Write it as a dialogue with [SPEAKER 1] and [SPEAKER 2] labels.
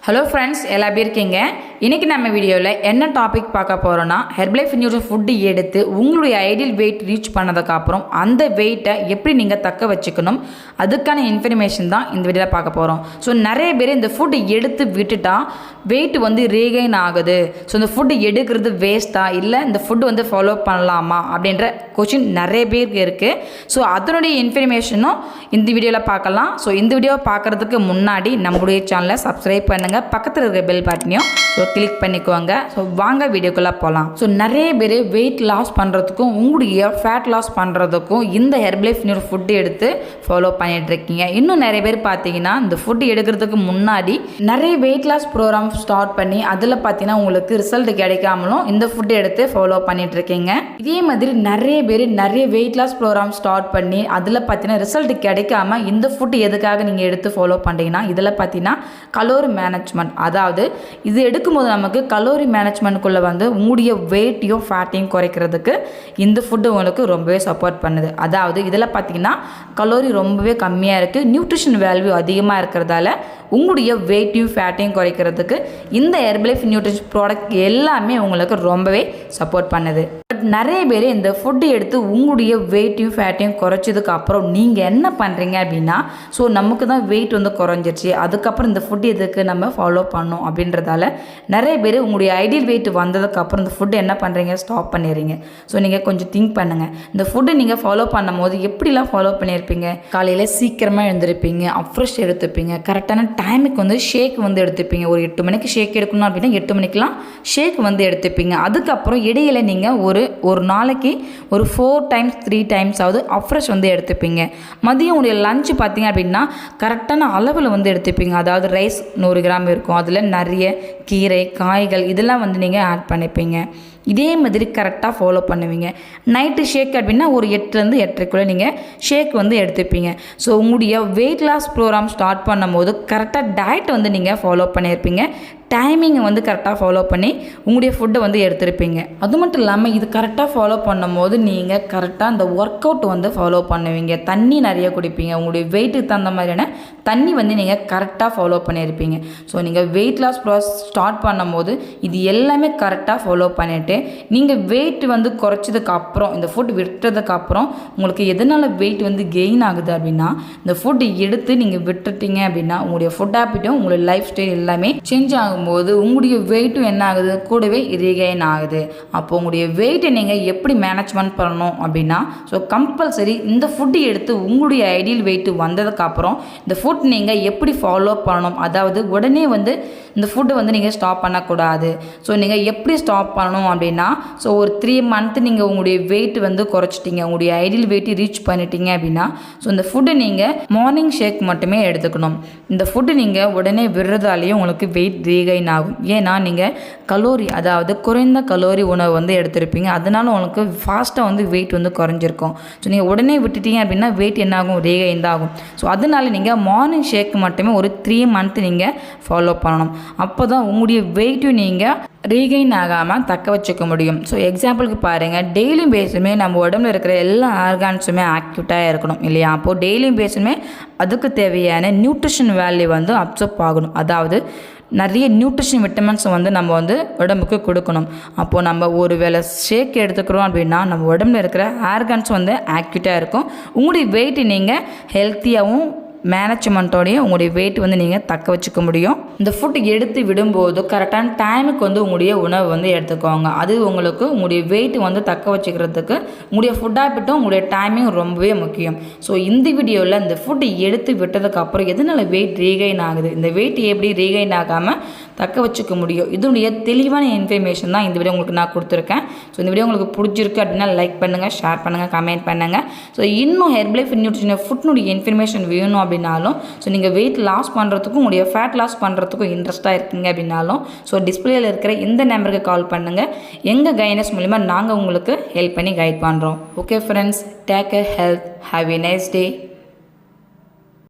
[SPEAKER 1] Hello friends, எல்லாம் எப்படி இருக்கீங்க? இன்றைக்கி நம்ம வீடியோவில் என்ன டாபிக் பார்க்க போகிறோன்னா, ஹெர்பலைஃப் நியூட்ரிஷன் ஃபுட்டு எடுத்து உங்களுடைய ஐடியல் வெயிட் ரீச் பண்ணதுக்கப்புறம் அந்த வெயிட்டை எப்படி நீங்கள் தக்க வச்சுக்கணும், அதுக்கான இன்ஃபர்மேஷன் தான் இந்த வீடியோவில் பார்க்க போகிறோம். ஸோ நிறைய பேர் இந்த ஃபுட்டு எடுத்து விட்டுட்டா வெயிட் ரீகெயின் ஆகுது, ஸோ இந்த ஃபுட்டு எடுக்கிறது வேஸ்ட்டா, இல்லை இந்த ஃபுட்டு ஃபாலோ பண்ணலாமா அப்படின்ற கொஷின் நிறைய பேருக்கு இருக்குது. ஸோ அதனுடைய இன்ஃபர்மேஷனும் இந்த வீடியோவில் பார்க்கலாம். ஸோ இந்த வீடியோவை பார்க்குறதுக்கு முன்னாடி நம்மளுடைய சேனலை சப்ஸ்கிரைப் பண்ணுங்கள், பக்கத்தில் இருக்கிற பெல் பட்டனையும் கிளிக் பண்ணிக்குவாங்க. ஸோ வாங்க வீடியோக்குள்ளே போகலாம். ஸோ நிறைய பேர் வெயிட் லாஸ் பண்ணுறதுக்கும் உங்களுடைய ஃபேட் லாஸ் பண்ணுறதுக்கும் இந்த ஹெர்பலைஃப் நியூட்ரிஷன் ஃபுட்டு எடுத்து ஃபாலோ பண்ணிகிட்ருக்கீங்க. இன்னும் நிறைய பேர் பார்த்தீங்கன்னா இந்த ஃபுட்டு எடுக்கிறதுக்கு முன்னாடி நிறைய வெயிட் லாஸ் ப்ரோக்ராம் ஸ்டார்ட் பண்ணி அதில் பார்த்தீங்கன்னா உங்களுக்கு ரிசல்ட் கிடைக்காமலும் இந்த ஃபுட்டு எடுத்து ஃபாலோ பண்ணிகிட்ருக்கீங்க. இதே மாதிரி நிறைய பேர் நிறைய வெயிட் லாஸ் ப்ரோக்ராம் ஸ்டார்ட் பண்ணி அதில் பார்த்தீங்கன்னா ரிசல்ட் கிடைக்காம இந்த ஃபுட்டு எதுக்காக நீங்கள் எடுத்து ஃபாலோ பண்ணுறீங்கன்னா, இதில் பார்த்தீங்கன்னா கலோரி மேனேஜ்மெண்ட், அதாவது இது எடுக்கும்போது நமக்கு கலோரி மேனேஜ்மெண்ட்குள்ளே உங்களுடைய வெயிட்டையும் ஃபேட்டையும் குறைக்கிறதுக்கு இந்த ஃபுட்டு உங்களுக்கு ரொம்பவே சப்போர்ட் பண்ணுது. அதாவது இதில் பார்த்தீங்கன்னா கலோரி ரொம்பவே கம்மியாக இருக்குது, நியூட்ரிஷன் வேல்யூ அதிகமாக இருக்கிறதால உங்களுடைய வெயிட்டையும் ஃபேட்டையும் குறைக்கிறதுக்கு இந்த ஹெர்பலைஃப் நியூட்ரிஷன் ப்ராடக்ட் எல்லாமே உங்களுக்கு ரொம்பவே சப்போர்ட் பண்ணுது. பட் நிறைய பேர் இந்த ஃபுட்டு எடுத்து உங்களுடைய வெயிட்டையும் ஃபேட்டையும் குறைச்சதுக்கு அப்புறம் நீங்கள் என்ன பண்ணுறீங்க அப்படின்னா, ஸோ நமக்கு தான் வெயிட் குறைஞ்சிருச்சு, அதுக்கப்புறம் இந்த ஃபுட்டு எதுக்கு நம்ம ஃபாலோ பண்ணோம் அப்படின்றதால நிறைய பேர் உங்களுடைய ஐடியல் வெயிட் வந்ததுக்கப்புறம் இந்த ஃபுட்டு என்ன பண்ணுறீங்க, ஸ்டாப் பண்ணிடுறீங்க. ஸோ நீங்கள் கொஞ்சம் திங்க் பண்ணுங்கள், இந்த ஃபுட்டு நீங்கள் ஃபாலோ பண்ணும் போது எப்படிலாம் ஃபாலோ பண்ணியிருப்பீங்க? காலையில் சீக்கிரமாக எழுந்திருப்பீங்க, அஃப்ரெஷ் எடுத்துப்பீங்க, கரெக்டான டைமுக்கு ஷேக் எடுத்துப்பீங்க. ஒரு 8 மணிக்கு ஷேக் எடுக்கணும் அப்படின்னா 8 மணிக்கெலாம் ஷேக் எடுத்துப்பீங்க. அதுக்கப்புறம் இடையில நீங்கள் ஒரு நாளைக்கு ஒரு 4 டைம்ஸ் 3 டைம்ஸ் ஆகுது அஃப்ரெஷ் எடுத்துப்பீங்க. மதியம் உடைய லஞ்ச் பார்த்தீங்க அப்படின்னா கரெக்டான அளவில் எடுத்துப்பீங்க. அதாவது ரைஸ் 100 கிராம் இருக்கும், அதில் நிறைய கீரை காய்கள் இதெல்லாம் நீங்கள் ஆட் பண்ணிப்பீங்க. இதே மாதிரி கரெக்டாக ஃபாலோ பண்ணுவீங்க. நைட்டு ஷேக் அப்படின்னா ஒரு 8லேருந்து 8:30 நீங்கள் ஷேக் எடுத்துப்பீங்க. ஸோ உங்களுடைய வெயிட் லாஸ் ப்ரோக்ராம் ஸ்டார்ட் பண்ணும்போது கரெக்டாக டயட் நீங்கள் ஃபாலோ பண்ணியிருப்பீங்க, டைமிங்கை கரெக்டாக ஃபாலோ பண்ணி உங்களுடைய ஃபுட்டை எடுத்துருப்பீங்க. அது மட்டும் இல்லாமல் இது கரெக்டாக ஃபாலோ பண்ணும்போது நீங்கள் கரெக்டாக இந்த ஒர்க் அவுட் ஃபாலோ பண்ணுவீங்க, தண்ணி நிறைய குடிப்பீங்க, உங்களுடைய வெயிட்டுக்கு தகுந்த மாதிரியான தண்ணி நீங்கள் கரெக்டாக ஃபாலோ பண்ணியிருப்பீங்க. ஸோ நீங்கள் வெயிட் லாஸ் ப்ராசஸ் ஸ்டார்ட் பண்ணும்போது இது எல்லாமே கரெக்டாக ஃபாலோ பண்ணிவிட்டு நீங்கள் வெயிட் குறைச்சதுக்கப்புறம் இந்த ஃபுட் விட்டுறதுக்கப்புறம் உங்களுக்கு எதனால் வெயிட் கெயின் ஆகுது அப்படின்னா, இந்த ஃபுட் எடுத்து நீங்கள் விட்டுட்டீங்க அப்படின்னா உங்களுடைய ஃபுட் ஹேபிட்டும் உங்களுடைய லைஃப் ஸ்டைல் எல்லாமே சேஞ்ச் ஆகும்போது உங்களுடைய வெயிட்டும் என்ன ஆகுது, கூடவே ரீகெயின் ஆகுது. அப்போ உங்களுடைய வெயிட்டை நீங்கள் எப்படி மேனேஜ்மெண்ட் பண்ணணும் அப்படின்னா, ஸோ கம்பல்சரி இந்த ஃபுட்டு எடுத்து உங்களுடைய ஐடியல் வெயிட் வந்ததுக்கப்புறம் இந்த ஃபுட் நீங்கள் எப்படி ஃபாலோ பண்ணணும். அதாவது உடனே இந்த ஃபுட்டு நீங்கள் ஸ்டாப் பண்ணக்கூடாது. ஸோ நீங்கள் எப்படி ஸ்டாப் பண்ணணும் அப்படின்னா, ஸோ ஒரு 3 மந்த் நீங்கள் உங்களுடைய வெயிட் குறைச்சிட்டிங்க, உங்களுடைய ஐடியல் வெயிட்டு ரீச் பண்ணிட்டீங்க அப்படின்னா, ஸோ இந்த ஃபுட்டு நீங்கள் மார்னிங் ஷேக் மட்டுமே எடுத்துக்கணும். இந்த ஃபுட்டு நீங்கள் உடனே விடுறதாலேயும் உங்களுக்கு வெயிட் ரீகெயின் ஆகும். ஏன்னா நீங்கள் கலோரி, அதாவது குறைந்த கலோரி உணவு எடுத்திருப்பீங்க, அதனால உங்களுக்கு ஃபாஸ்ட்டாக வெயிட் குறைஞ்சிருக்கும். ஸோ நீங்கள் உடனே விட்டுட்டீங்க அப்படின்னா வெயிட் என்ன ஆகும், ரீகெயின் தான் ஆகும். ஸோ அதனால நீங்கள் மார்னிங் ஷேக் மட்டுமே ஒரு 3 மந்த் நீங்கள் ஃபாலோ பண்ணணும். அப்போ தான் உங்களுடைய வெயிட்டும் நீங்கள் ரீகெயின் ஆகாமல் தக்க வச்சுக்க முடியும். ஸோ எக்ஸாம்பிளுக்கு பாருங்கள், டெய்லியும் பேஸுமே நம்ம உடம்புல இருக்கிற எல்லா ஆர்கான்ஸுமே ஆக்டிவிட்டாக இருக்கணும் இல்லையா? அப்போது டெய்லியும் பேஸுமே அதுக்கு தேவையான நியூட்ரிஷன் வேல்யூ அப்சர்வ் ஆகணும். அதாவது நிறைய நியூட்ரிஷன் விட்டமின்ஸ் நம்ம உடம்புக்கு கொடுக்கணும். அப்போது நம்ம ஒரு வேளை ஷேக் எடுத்துக்கிறோம் அப்படின்னா நம்ம உடம்புல இருக்கிற ஆர்கான்ஸ் ஆக்டிவிட்டாக இருக்கும். உங்களுடைய வெயிட் நீங்கள் ஹெல்த்தியாகவும் மேனேஜ்மெண்ட்டோடையும் உங்களுடைய வெயிட் நீங்கள் தக்க வச்சுக்க முடியும். இந்த ஃபுட் எடுத்து விடும்போது கரெக்டான டைமுக்கு உங்களுடைய உணவு எடுத்துக்கோங்க. அது உங்களுக்கு உங்களுடைய வெயிட் தக்க வச்சுக்கிறதுக்கு உங்களுடைய ஃபுட் ஹேபிட்டும் உங்களுடைய டைமிங் ரொம்பவே முக்கியம். ஸோ இந்த வீடியோவில் இந்த ஃபுட் எடுத்து விட்டதுக்கப்புறம் எதனால் வெயிட் ரீகெயின் ஆகுது, இந்த வெயிட் எப்படி ரீகெயின் ஆகாமல் தக்க வச்சுக்க முடியும், இதனுடைய தெளிவான இன்ஃபர்மேஷன் தான் இந்த வீடியோ உங்களுக்கு நான் கொடுத்துருக்கேன். ஸோ இந்த வீடியோ உங்களுக்கு பிடிச்சிருக்கு அப்படின்னா லைக் பண்ணுங்கள், ஷேர் பண்ணுங்கள், கமெண்ட் பண்ணுங்கள். ஸோ இன்னும் ஹெர்பலைஃப் நியூட்ரிஷன் ஃபுட்னுடைய இன்ஃபர்மேஷன் வேணும் அப்படின்னாலும், ஸோ நீங்கள் வெயிட் லாஸ் பண்ணுறதுக்கும் உங்களுடைய ஃபேட் லாஸ் பண்ணுறதுக்கும் இன்ட்ரெஸ்ட்டாக இருக்கீங்க அப்படின்னாலும், ஸோ டிஸ்பிளேயில் இருக்கிற இந்த நம்பருக்கு கால் பண்ணுங்கள். எங்கள் கைனஸ் மூலிமா நாங்கள் உங்களுக்கு ஹெல்ப் பண்ணி கைட் பண்ணுறோம். Okay friends, take care, health, have a nice day.